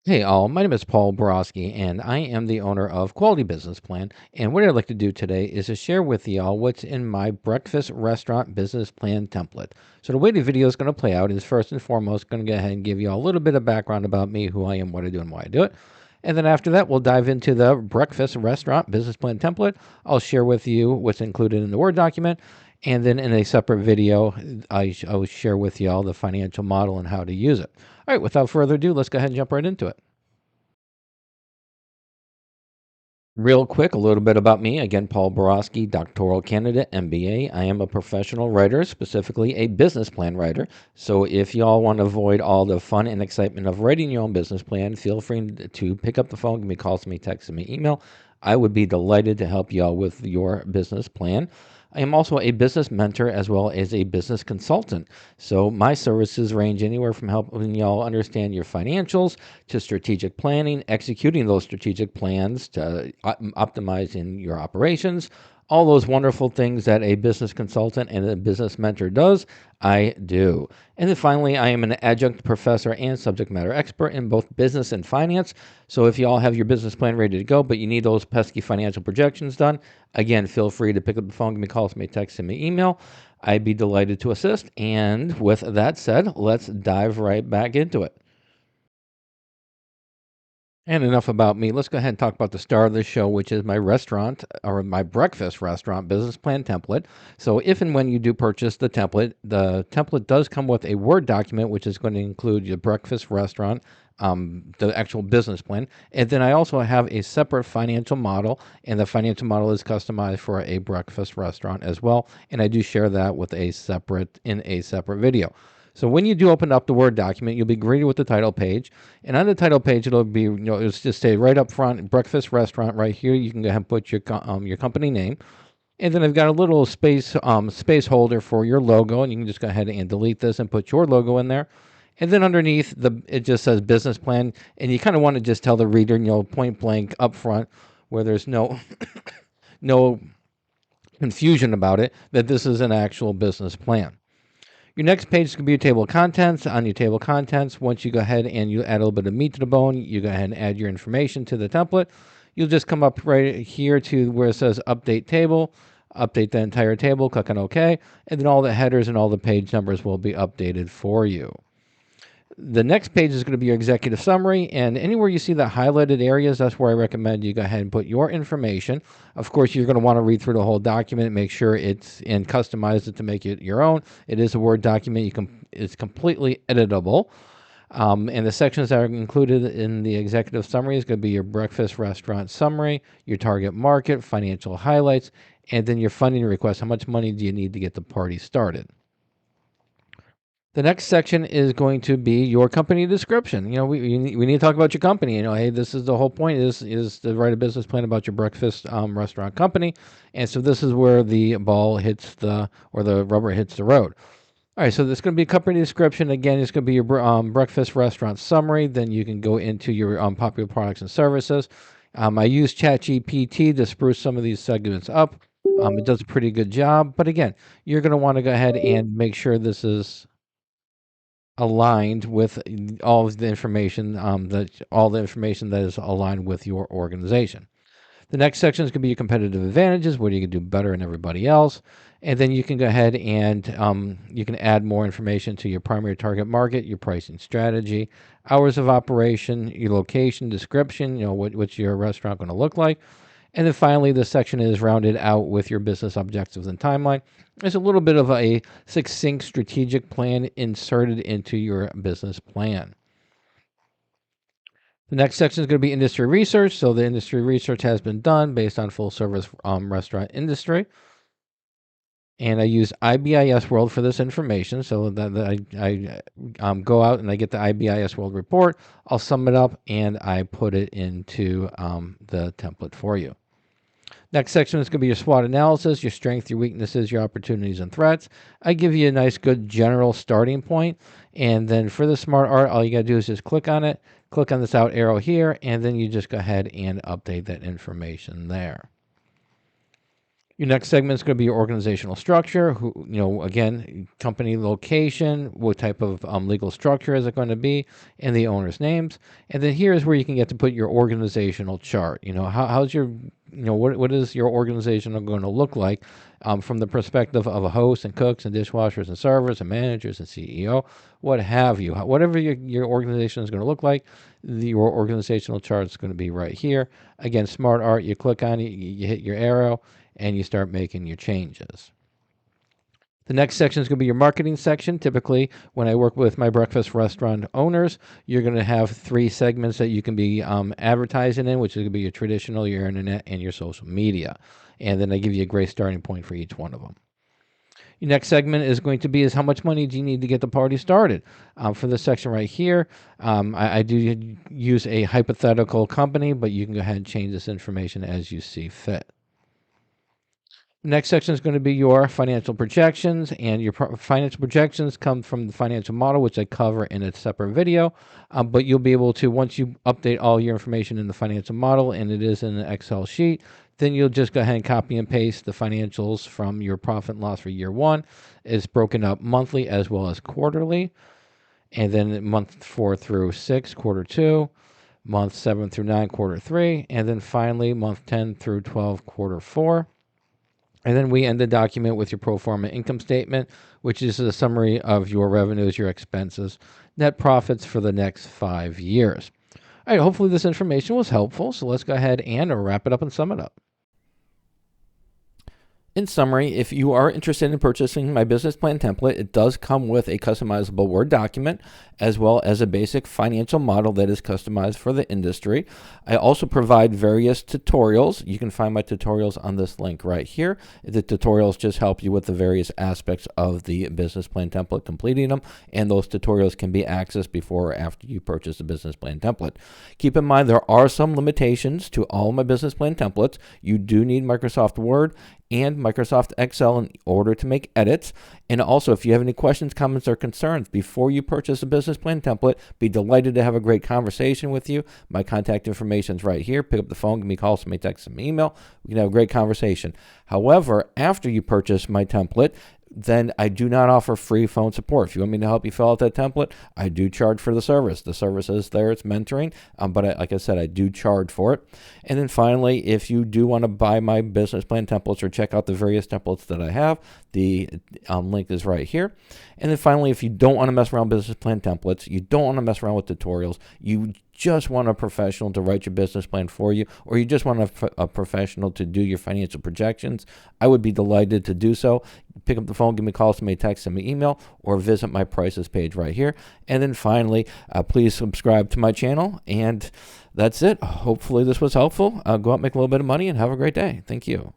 Hey all, my name is Paul Borosky and I am the owner of Quality Business Plan. And what I'd like to do today is to share with y'all what's in my breakfast restaurant business plan template. So the way the video is going to play out is first and foremost going to go ahead and give you all a little bit of background about me, who I am, what I do, and why I do it. And then after that, we'll dive into the breakfast restaurant business plan template. I'll share with you what's included in the Word document. And then in a separate video, I'll share with y'all the financial model and how to use it. All right, without further ado, let's go ahead and jump right into it. Real quick, a little bit about me. Again, Paul Borosky, doctoral candidate, MBA. I am a professional writer, specifically a business plan writer. So if y'all want to avoid all the fun and excitement of writing your own business plan, feel free to pick up the phone, give me calls, me, text me, email. I would be delighted to help y'all with your business plan. I am also a business mentor as well as a business consultant. So my services range anywhere from helping y'all understand your financials to strategic planning, executing those strategic plans to optimizing your operations, all those wonderful things that a business consultant and a business mentor does, I do. And then finally, I am an adjunct professor and subject matter expert in both business and finance. So if you all have your business plan ready to go, but you need those pesky financial projections done, again, feel free to pick up the phone, give me a call, send me a text, send me an email. I'd be delighted to assist. And with that said, let's dive right back into it. And enough about me. Let's go ahead and talk about the star of the show, which is my restaurant or my breakfast restaurant business plan template. So, if and when you do purchase the template does come with a Word document, which is going to include your breakfast restaurant, the actual business plan. And then I also have a separate financial model, and the financial model is customized for a breakfast restaurant as well. And I do share that with in a separate video. So when you do open up the Word document, you'll be greeted with the title page. And on the title page, it'll be, it'll just say right up front, breakfast restaurant right here. You can go ahead and put your company name. And then I've got a little space holder for your logo, and you can just go ahead and delete this and put your logo in there. And then underneath it just says business plan, and you kind of want to just tell the reader, point blank up front, where there's no confusion about it, that this is an actual business plan. Your next page is going to be your table of contents. On your table of contents, once you go ahead and you add a little bit of meat to the bone, you go ahead and add your information to the template. You'll just come up right here to where it says update table, update the entire table, click on OK, and then all the headers and all the page numbers will be updated for you. The next page is going to be your executive summary, and anywhere you see the highlighted areas, that's where I recommend you go ahead and put your information. Of course, you're going to want to read through the whole document, make sure and customize it to make it your own. It is a Word document. It's completely editable. And the sections that are included in the executive summary is going to be your breakfast restaurant summary, your target market, financial highlights, and then your funding request. How much money do you need to get the party started? The next section is going to be your company description. We need to talk about your company. Hey, this is the whole point is to write a business plan about your breakfast restaurant company. And so this is where the rubber hits the road. All right, so there's going to be a company description. Again, it's going to be your breakfast restaurant summary. Then you can go into your popular products and services. I use ChatGPT to spruce some of these segments up. It does a pretty good job. But again, you're going to want to go ahead and make sure this is aligned with all of the information that is aligned with your organization. The next section is going to be your competitive advantages. What are you going to do better than everybody else? And then you can go ahead and you can add more information to your primary target market, your pricing strategy, hours of operation, your location description. What's your restaurant going to look like? And then finally, this section is rounded out with your business objectives and timeline. There's a little bit of a succinct strategic plan inserted into your business plan. The next section is going to be industry research. So the industry research has been done based on full service restaurant industry. And I use IBIS World for this information. So that I go out and I get the IBIS World report. I'll sum it up and I put it into the template for you. Next section is going to be your SWOT analysis, your strengths, your weaknesses, your opportunities, and threats. I give you a nice, good general starting point. And then for the smart art, all you got to do is just click on it, click on this out arrow here, and then you just go ahead and update that information there. Your next segment is going to be your organizational structure. Again, company location, what type of legal structure is it going to be, and the owner's names. And then here is where you can get to put your organizational chart. How's your, what is your organization going to look like from the perspective of a host and cooks and dishwashers and servers and managers and CEO, what have you. Whatever your organization is going to look like, your organizational chart is going to be right here. Again, Smart Art, you click on it, you hit your arrow, and you start making your changes. The next section is going to be your marketing section. Typically, when I work with my breakfast restaurant owners, you're going to have 3 segments that you can be advertising in, which is going to be your traditional, your internet, and your social media. And then I give you a great starting point for each one of them. Your next segment is going to be how much money do you need to get the party started? For this section right here, I do use a hypothetical company, but you can go ahead and change this information as you see fit. Next section is going to be your financial projections, and your financial projections come from the financial model, which I cover in a separate video. But you'll be able to, once you update all your information in the financial model, and it is in an Excel sheet, then you'll just go ahead and copy and paste the financials from your profit and loss for year 1. It's broken up monthly as well as quarterly, and then month 4 through 6, quarter 2, month 7 through 9, quarter 3, and then finally month 10 through 12, quarter 4. And then we end the document with your Proforma income statement, which is a summary of your revenues, your expenses, net profits for the next 5 years. All right, hopefully this information was helpful. So let's go ahead and wrap it up and sum it up. In summary, if you are interested in purchasing my business plan template, it does come with a customizable Word document as well as a basic financial model that is customized for the industry. I also provide various tutorials. You can find my tutorials on this link right here. The tutorials just help you with the various aspects of the business plan template, completing them, and those tutorials can be accessed before or after you purchase the business plan template. Keep in mind there are some limitations to all my business plan templates. You do need Microsoft Word and Microsoft Excel in order to make edits. And also, if you have any questions, comments, or concerns before you purchase a business plan template, be delighted to have a great conversation with you. My contact information is right here. Pick up the phone, give me a call, send me a text, send me an email. We can have a great conversation. However, after you purchase my template, then I do not offer free phone support. If you want me to help you fill out that template, I do charge for the service. The service is there, it's mentoring, but like I said, I do charge for it. And then finally, if you do want to buy my business plan templates or check out the various templates that I have, the link is right here. And then finally, if you don't want to mess around with business plan templates, you don't want to mess around with tutorials, you just want a professional to write your business plan for you, or you just want a professional to do your financial projections, I would be delighted to do so. Pick up the phone, give me a call, send me a text, send me an email, or visit my prices page right here. And then finally, please subscribe to my channel. And that's it. Hopefully this was helpful. Go out, make a little bit of money, and have a great day. Thank you.